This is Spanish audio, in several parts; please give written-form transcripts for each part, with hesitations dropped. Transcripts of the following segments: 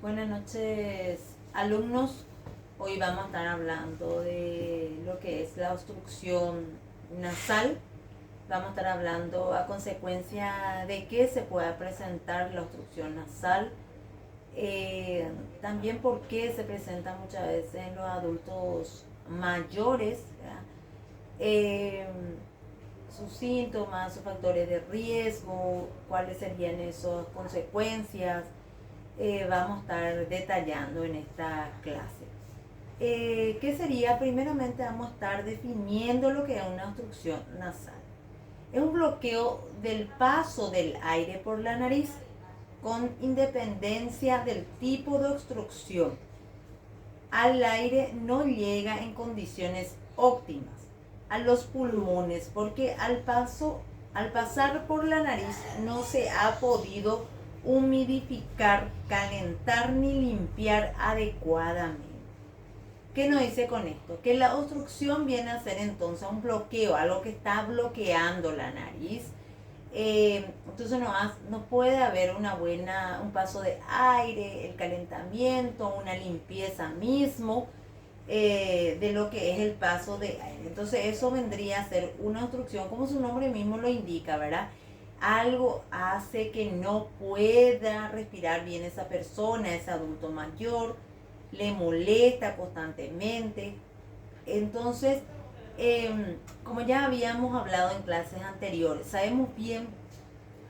Buenas noches, alumnos. Hoy vamos a estar hablando de lo que es la obstrucción nasal. Vamos a estar hablando a consecuencia de que se pueda presentar la obstrucción nasal. También por qué se presenta muchas veces en los adultos mayores, sus síntomas, sus factores de riesgo, cuáles serían esas consecuencias. Vamos a estar detallando en esta clase. ¿Qué sería? Primeramente vamos a estar definiendo lo que es una obstrucción nasal. Es un bloqueo del paso del aire por la nariz con independencia del tipo de obstrucción. Al aire no llega en condiciones óptimas a los pulmones porque al pasar por la nariz no se ha podido humidificar, calentar ni limpiar adecuadamente. ¿Qué nos dice con esto? Que la obstrucción viene a ser entonces un bloqueo, algo que está bloqueando la nariz. Entonces no puede haber un paso de aire, el calentamiento, una limpieza mismo de lo que es el paso de aire. Entonces eso vendría a ser una obstrucción, como su nombre mismo lo indica, ¿verdad? Algo hace que no pueda respirar bien esa persona, ese adulto mayor, le molesta constantemente. Entonces, como ya habíamos hablado en clases anteriores, sabemos bien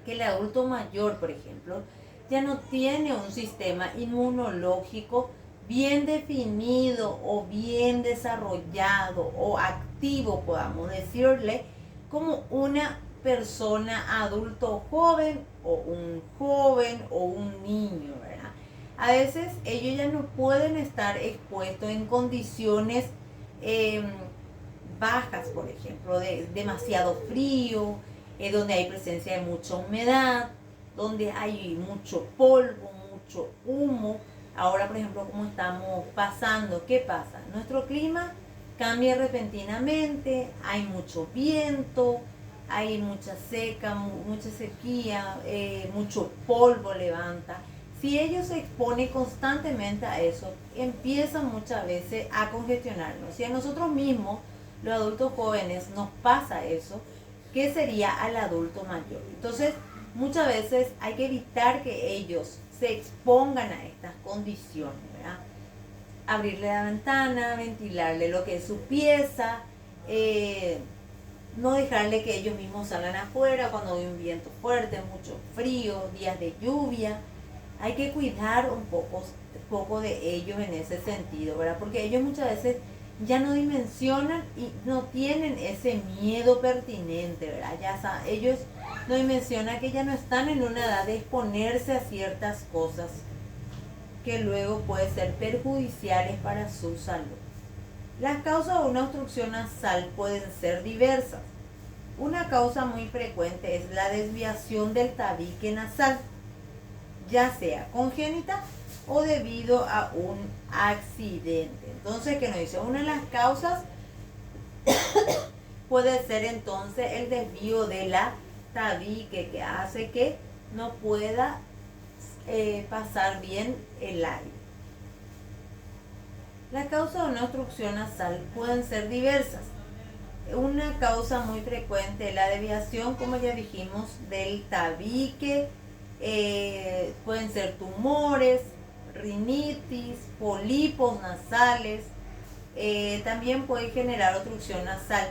que el adulto mayor, por ejemplo, ya no tiene un sistema inmunológico bien definido o bien desarrollado o activo, podamos decirle, como una persona adulto joven o un niño, ¿verdad? A veces ellos ya no pueden estar expuestos en condiciones bajas, por ejemplo, de demasiado frío, donde hay presencia de mucha humedad, donde hay mucho polvo, mucho humo. Ahora, por ejemplo, como estamos pasando, ¿qué pasa? Nuestro clima cambia repentinamente, hay mucho viento, hay mucha sequía, mucho polvo levanta. Si ellos se exponen constantemente a eso, empiezan muchas veces a congestionarnos. Si a nosotros mismos, los adultos jóvenes, nos pasa eso, ¿qué sería al adulto mayor? Entonces, muchas veces hay que evitar que ellos se expongan a estas condiciones, ¿verdad? Abrirle la ventana, ventilarle lo que es su pieza, no dejarle que ellos mismos salgan afuera cuando hay un viento fuerte, mucho frío, días de lluvia. Hay que cuidar un poco de ellos en ese sentido, ¿verdad? Porque ellos muchas veces ya no dimensionan y no tienen ese miedo pertinente, ¿verdad? Ellos no dimensionan que ya no están en una edad de exponerse a ciertas cosas que luego pueden ser perjudiciales para su salud. Las causas de una obstrucción nasal pueden ser diversas. Una causa muy frecuente es la desviación del tabique nasal, ya sea congénita o debido a un accidente. Entonces, ¿qué nos dice? Una de las causas puede ser entonces el desvío de la tabique, que hace que no pueda pasar bien el aire. Las causas de una obstrucción nasal pueden ser diversas. Una causa muy frecuente es la desviación, como ya dijimos, del tabique. Pueden ser tumores, rinitis, pólipos nasales. También puede generar obstrucción nasal.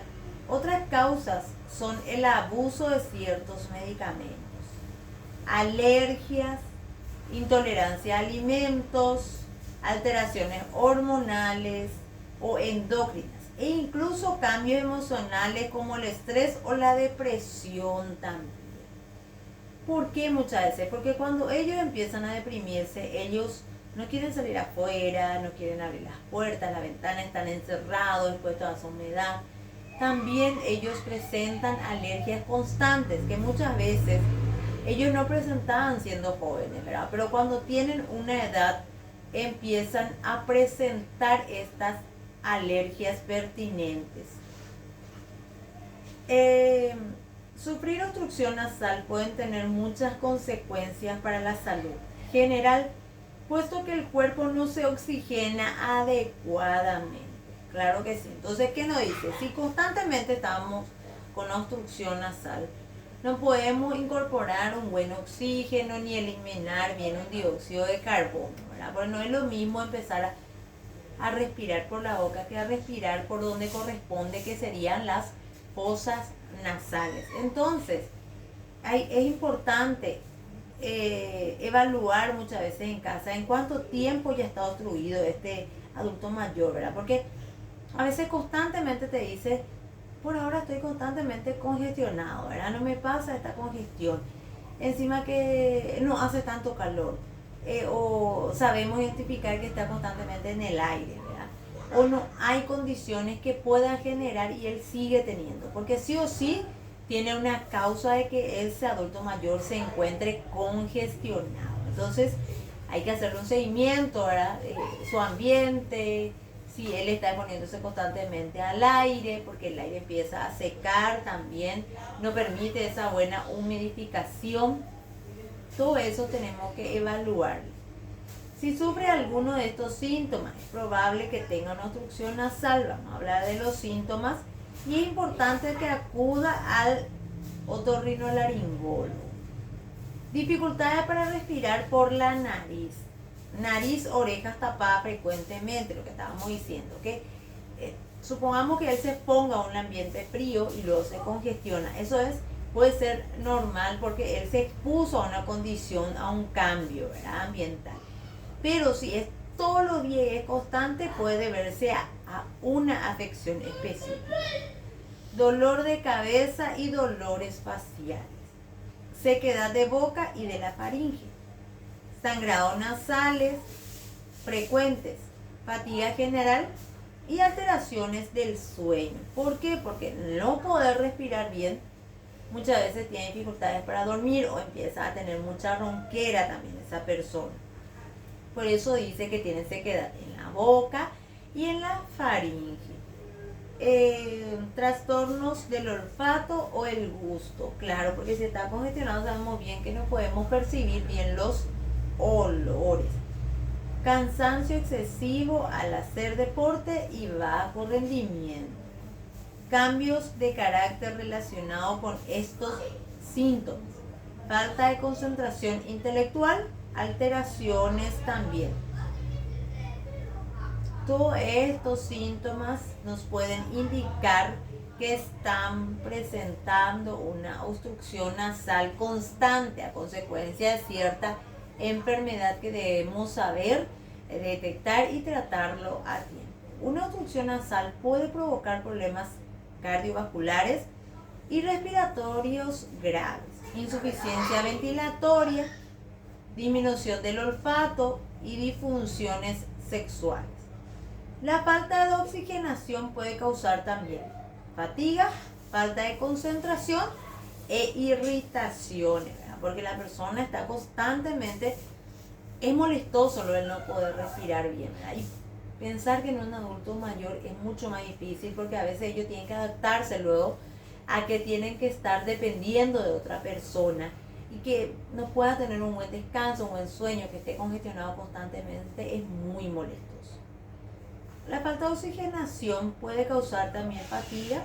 Otras causas son el abuso de ciertos medicamentos, alergias, intolerancia a alimentos, alteraciones hormonales o endócrinas e incluso cambios emocionales como el estrés o la depresión también. ¿Por qué muchas veces? Porque cuando ellos empiezan a deprimirse, ellos no quieren salir afuera, no quieren abrir las puertas, la ventana, están encerrados, expuestos a esa humedad. También ellos presentan alergias constantes, que muchas veces ellos no presentaban siendo jóvenes, ¿verdad? Pero cuando tienen una edad empiezan a presentar estas alergias pertinentes. Sufrir obstrucción nasal pueden tener muchas consecuencias para la salud general puesto que el cuerpo no se oxigena adecuadamente. Claro que sí. Entonces, ¿qué nos dice? Si constantemente estamos con obstrucción nasal, no podemos incorporar un buen oxígeno ni eliminar bien un dióxido de carbono, ¿verdad? Porque no es lo mismo empezar a respirar por la boca que a respirar por donde corresponde, que serían las fosas nasales. Entonces, es importante evaluar muchas veces en casa en cuánto tiempo ya está obstruido este adulto mayor, ¿verdad? Porque a veces constantemente te dice, por ahora estoy constantemente congestionado, ¿verdad? No me pasa esta congestión. Encima que no hace tanto calor. O sabemos identificar que está constantemente en el aire, ¿verdad? O no hay condiciones que puedan generar y él sigue teniendo. Porque sí o sí tiene una causa de que ese adulto mayor se encuentre congestionado. Entonces hay que hacerle un seguimiento, ¿verdad? Su ambiente, si él está exponiéndose constantemente al aire, porque el aire empieza a secar también, no permite esa buena humidificación. Todo eso tenemos que evaluar. Si sufre alguno de estos síntomas, es probable que tenga una obstrucción nasal. Vamos a hablar de los síntomas. Y es importante que acuda al otorrinolaringólogo. Dificultades para respirar por la nariz. Nariz, orejas tapadas frecuentemente, lo que estábamos diciendo, que supongamos que él se ponga a un ambiente frío y luego se congestiona. Eso puede ser normal porque él se expuso a una condición, a un cambio, ¿verdad? Ambiental. Pero si es todos los días y es constante, puede deberse a una afección específica. Dolor de cabeza y dolores faciales. Sequedad de boca y de la faringe. Sangrados nasales frecuentes. Fatiga general y alteraciones del sueño. ¿Por qué? Porque no poder respirar bien, muchas veces tiene dificultades para dormir o empieza a tener mucha ronquera también esa persona. Por eso dice que tiene sequedad en la boca y en la faringe. Trastornos del olfato o el gusto. Claro, porque si está congestionado sabemos bien que no podemos percibir bien los olores. Cansancio excesivo al hacer deporte y bajo rendimiento. Cambios de carácter relacionados con estos síntomas. Falta de concentración intelectual, alteraciones también. Todos estos síntomas nos pueden indicar que están presentando una obstrucción nasal constante a consecuencia de cierta enfermedad que debemos saber detectar y tratarlo a tiempo. Una obstrucción nasal puede provocar problemas cardiovasculares y respiratorios graves, insuficiencia ventilatoria, disminución del olfato y disfunciones sexuales. La falta de oxigenación puede causar también fatiga, falta de concentración e irritaciones, ¿verdad? Porque la persona está constantemente, es molestoso lo de no poder respirar bien, ¿verdad? Y pensar que en un adulto mayor es mucho más difícil porque a veces ellos tienen que adaptarse luego a que tienen que estar dependiendo de otra persona y que no pueda tener un buen descanso, un buen sueño, que esté congestionado constantemente, es muy molestoso. La falta de oxigenación puede causar también fatiga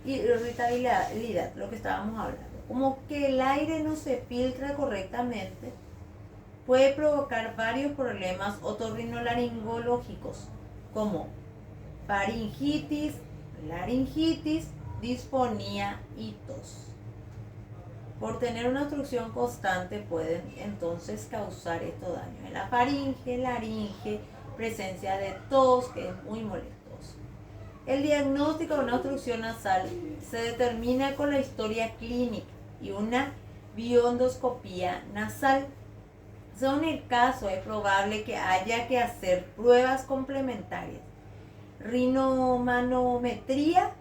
y irritabilidad, lo que estábamos hablando. Como que el aire no se filtra correctamente, puede provocar varios problemas otorrinolaringológicos, como faringitis, laringitis, disfonía y tos. Por tener una obstrucción constante pueden entonces causar estos daños en la faringe, laringe, presencia de tos, que es muy molestoso. El diagnóstico de una obstrucción nasal se determina con la historia clínica y una bioendoscopía nasal. Según el caso, es probable que haya que hacer pruebas complementarias: rinomanometría,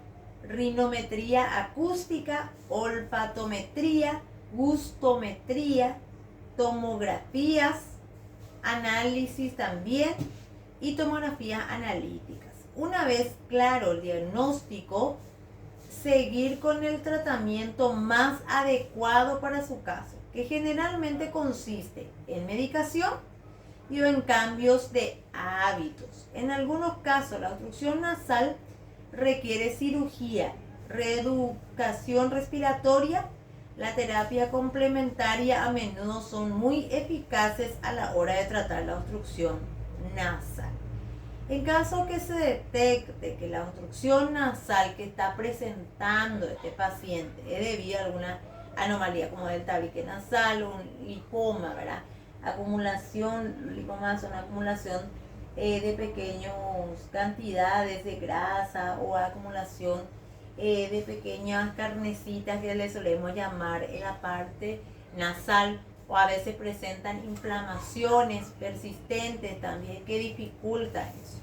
rinometría acústica, olfatometría, gustometría, tomografías, análisis también y tomografías analíticas. Una vez claro el diagnóstico, seguir con el tratamiento más adecuado para su caso, que generalmente consiste en medicación y o en cambios de hábitos. En algunos casos, la obstrucción nasal requiere cirugía, reeducación respiratoria. La terapia complementaria a menudo son muy eficaces a la hora de tratar la obstrucción nasal. En caso que se detecte que la obstrucción nasal que está presentando este paciente es debido a alguna anomalía como el tabique nasal o un lipoma, ¿verdad? Lipoma es una acumulación de pequeñas cantidades de grasa o acumulación de pequeñas carnecitas que le solemos llamar en la parte nasal, o a veces presentan inflamaciones persistentes también que dificultan eso.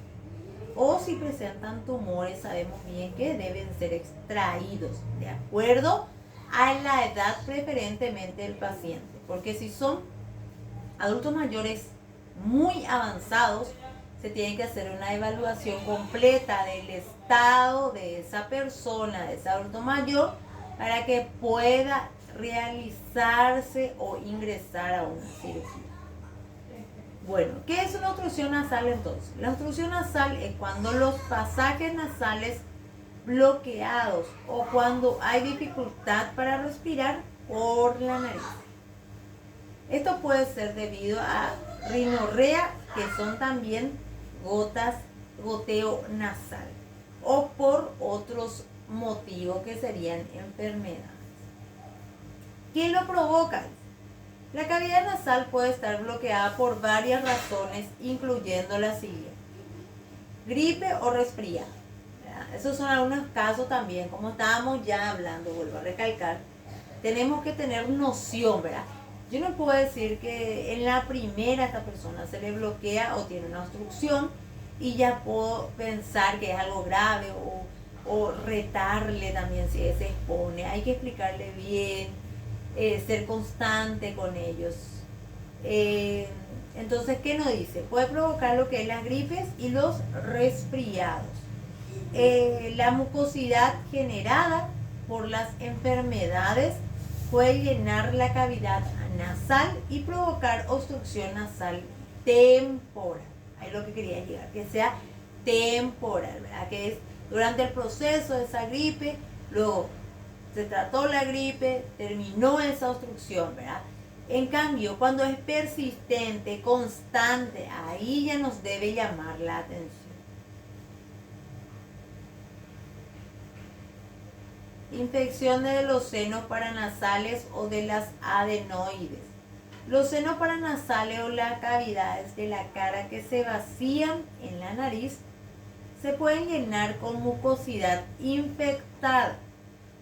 O si presentan tumores, sabemos bien que deben ser extraídos de acuerdo a la edad preferentemente del paciente, porque si son adultos mayores muy avanzados, se tiene que hacer una evaluación completa del estado de esa persona, de ese adulto mayor, para que pueda realizarse o ingresar a una cirugía. Bueno, ¿qué es una obstrucción nasal entonces? La obstrucción nasal es cuando los pasajes nasales bloqueados o cuando hay dificultad para respirar por la nariz. Esto puede ser debido a rinorrea, que son también goteo nasal, o por otros motivos que serían enfermedades. ¿Qué lo provoca? La cavidad nasal puede estar bloqueada por varias razones, incluyendo la siguiente: gripe o resfriado. Esos son algunos casos también, como estábamos ya hablando, vuelvo a recalcar, tenemos que tener noción, ¿verdad? Yo no puedo decir que en la primera esta persona se le bloquea o tiene una obstrucción y ya puedo pensar que es algo grave o retarle también si se expone. Hay que explicarle bien, ser constante con ellos. Entonces, ¿qué nos dice? Puede provocar lo que es las gripes y los resfriados. La mucosidad generada por las enfermedades puede llenar la cavidad nasal y provocar obstrucción nasal temporal. Ahí es lo que quería llegar, que sea temporal, ¿verdad? Que es durante el proceso de esa gripe, luego se trató la gripe, terminó esa obstrucción, ¿verdad? En cambio, cuando es persistente, constante, ahí ya nos debe llamar la atención. Infecciones de los senos paranasales o de las adenoides. Los senos paranasales o las cavidades de la cara que se vacían en la nariz se pueden llenar con mucosidad infectada,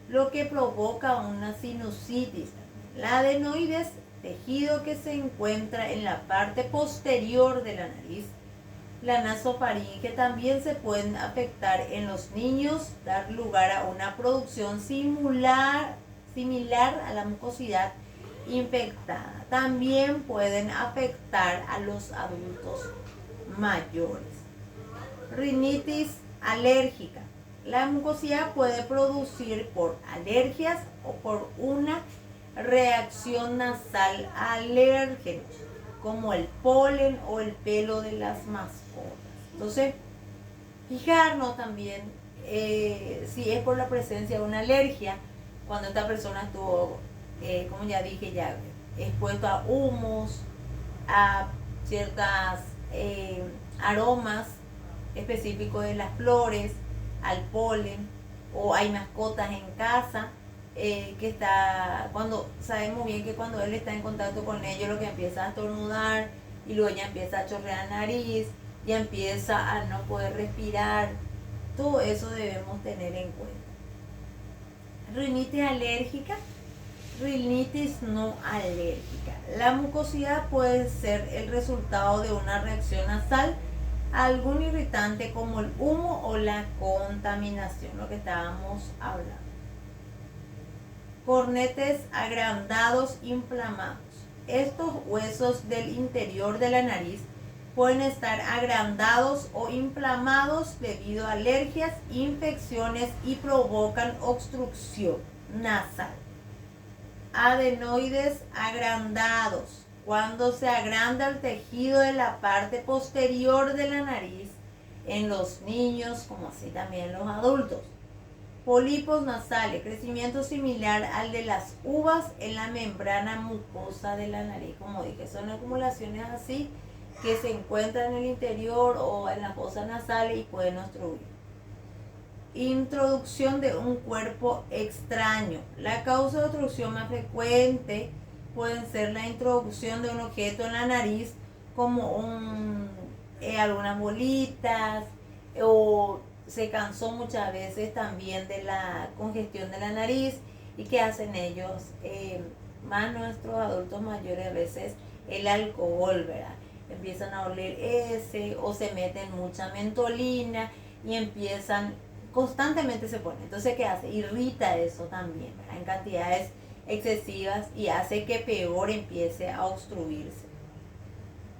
lo que provoca una sinusitis. La adenoides, tejido que se encuentra en la parte posterior de la nariz. La nasofaringe también se pueden afectar en los niños, dar lugar a una producción similar a la mucosidad infectada. También pueden afectar a los adultos mayores. Rinitis alérgica. La mucosidad puede producir por alergias o por una reacción nasal a alérgenos, como el polen o el pelo de las mascotas. Entonces, fijarnos también si es por la presencia de una alergia, cuando esta persona estuvo, como ya dije, ya expuesto a humos, a ciertas aromas específicos de las flores, al polen, o hay mascotas en casa, que está, cuando sabemos bien que cuando él está en contacto con ellos, lo que empieza a estornudar y luego ya empieza a chorrear nariz, ya empieza a no poder respirar. Todo eso debemos tener en cuenta. Rinitis alérgica, rinitis no alérgica. La mucosidad puede ser el resultado de una reacción nasal a algún irritante como el humo o la contaminación, lo que estábamos hablando. Cornetes agrandados inflamados. Estos huesos del interior de la nariz pueden estar agrandados o inflamados debido a alergias, infecciones y provocan obstrucción nasal. Adenoides agrandados. cuando se agranda el tejido de la parte posterior de la nariz en los niños como así también en los adultos. Pólipos nasales, crecimiento similar al de las uvas en la membrana mucosa de la nariz. Como dije, son acumulaciones así que se encuentran en el interior o en las fosas nasales y pueden obstruir. Introducción de un cuerpo extraño. La causa de obstrucción más frecuente pueden ser la introducción de un objeto en la nariz, como algunas bolitas, o se cansó muchas veces también de la congestión de la nariz. ¿Y qué hacen ellos? Más nuestros adultos mayores a veces el alcohol, ¿verdad? Empiezan a oler ese, o se meten mucha mentolina y empiezan, constantemente se pone. Entonces, ¿qué hace? Irrita eso también, ¿verdad? En cantidades excesivas y hace que peor empiece a obstruirse.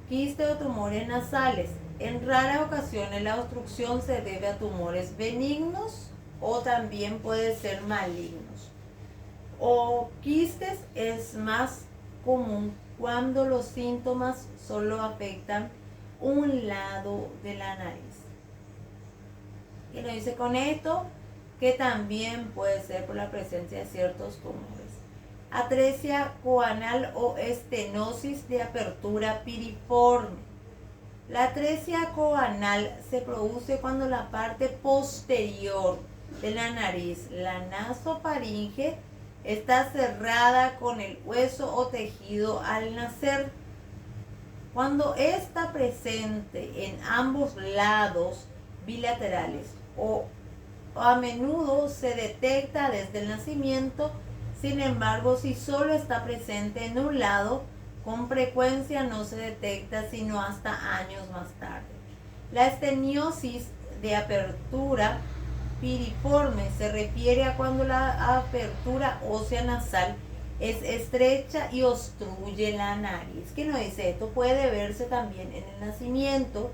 Quiste o tumores nasales. En raras ocasiones la obstrucción se debe a tumores benignos o también puede ser malignos. O quistes es más común cuando los síntomas solo afectan un lado de la nariz. Y nos dice con esto que también puede ser por la presencia de ciertos tumores. Atresia coanal o estenosis de apertura piriforme. La atresia coanal se produce cuando la parte posterior de la nariz, la nasofaringe, está cerrada con el hueso o tejido al nacer. Cuando está presente en ambos lados bilaterales o a menudo se detecta desde el nacimiento. Sin embargo, si solo está presente en un lado, con frecuencia no se detecta sino hasta años más tarde. La esteniosis de apertura piriforme se refiere a cuando la apertura ósea nasal es estrecha y obstruye la nariz. ¿Qué nos dice esto? Puede verse también en el nacimiento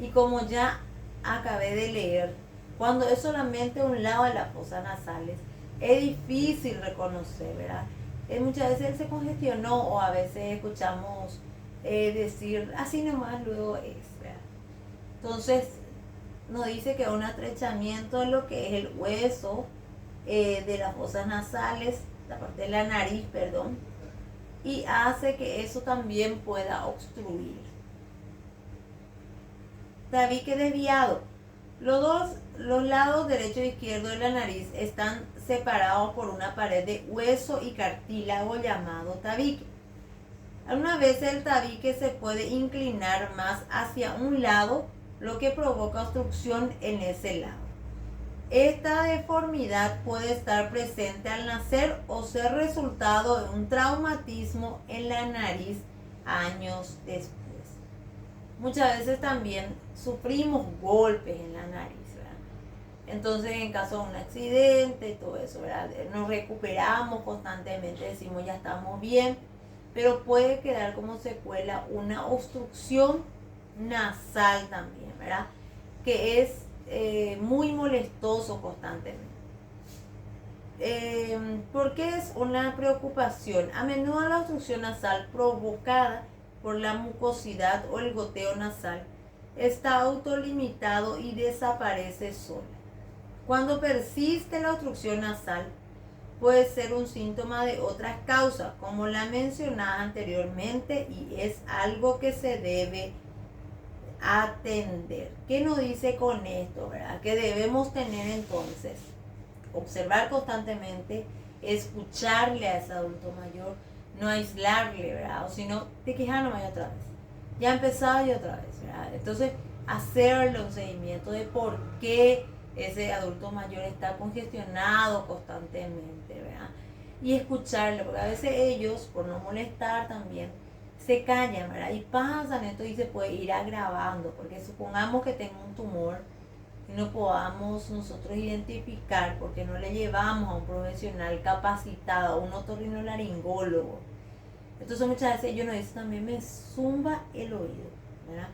y como ya acabé de leer, cuando es solamente un lado de las fosas nasales, es difícil reconocer, ¿verdad? Muchas veces él se congestionó o a veces escuchamos decir así nomás luego es, ¿verdad? Entonces nos dice que un atrechamiento de lo que es el hueso de las fosas nasales, la parte de la nariz, perdón, y hace que eso también pueda obstruir. Tabique desviado. Los lados derecho e izquierdo de la nariz están separados por una pared de hueso y cartílago llamado tabique. Algunas veces el tabique se puede inclinar más hacia un lado, lo que provoca obstrucción en ese lado. Esta deformidad puede estar presente al nacer o ser resultado de un traumatismo en la nariz años después. Muchas veces también sufrimos golpes en la nariz, ¿verdad? Entonces, en caso de un accidente y todo eso, ¿verdad? Nos recuperamos constantemente, decimos ya estamos bien, pero puede quedar como secuela una obstrucción nasal también, ¿verdad? Que es muy molestoso constantemente. ¿Por qué es una preocupación? A menudo la obstrucción nasal provocada por la mucosidad o el goteo nasal está autolimitado y desaparece sola. Cuando persiste la obstrucción nasal, puede ser un síntoma de otras causas, como la mencionada anteriormente, y es algo que se debe atender. ¿Qué nos dice con esto, verdad? Que debemos tener entonces, observar constantemente, escucharle a ese adulto mayor, no aislarle, ¿verdad? O si no, te quejas nomás y otra vez. Ya empezaba y otra vez, ¿verdad? Entonces, hacerle un seguimiento de por qué ese adulto mayor está congestionado constantemente, ¿verdad? Y escucharle, porque a veces ellos, por no molestar también, se callan, ¿verdad? Y pasan esto y se puede ir agravando, porque supongamos que tenga un tumor y no podamos nosotros identificar porque no le llevamos a un profesional capacitado, a un otorrinolaringólogo. Entonces muchas veces ellos nos dicen también me zumba el oído, ¿verdad?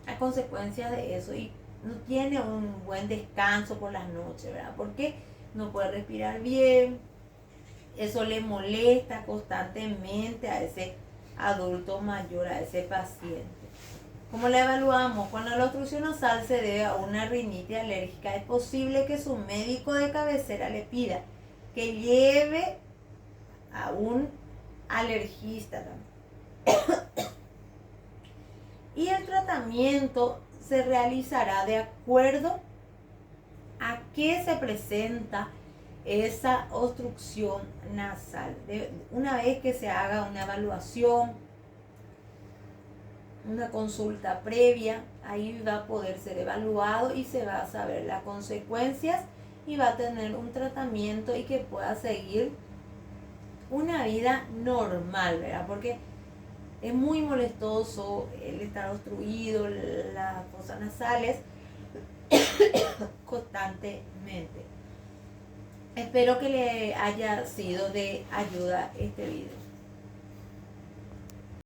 A consecuencia de eso, y no tiene un buen descanso por las noches, ¿verdad? Porque no puede respirar bien, eso le molesta constantemente a ese adulto mayor a ese paciente. ¿Cómo la evaluamos? Cuando la obstrucción nasal se debe a una rinitis alérgica, es posible que su médico de cabecera le pida que lleve a un alergista también. Y el tratamiento se realizará de acuerdo a qué se presenta esa obstrucción nasal. Una vez que se haga una evaluación, una consulta previa, ahí va a poder ser evaluado y se va a saber las consecuencias y va a tener un tratamiento y que pueda seguir una vida normal, ¿verdad? Porque es muy molestoso el estar obstruido, las fosas nasales constantemente. Espero que le haya sido de ayuda este video.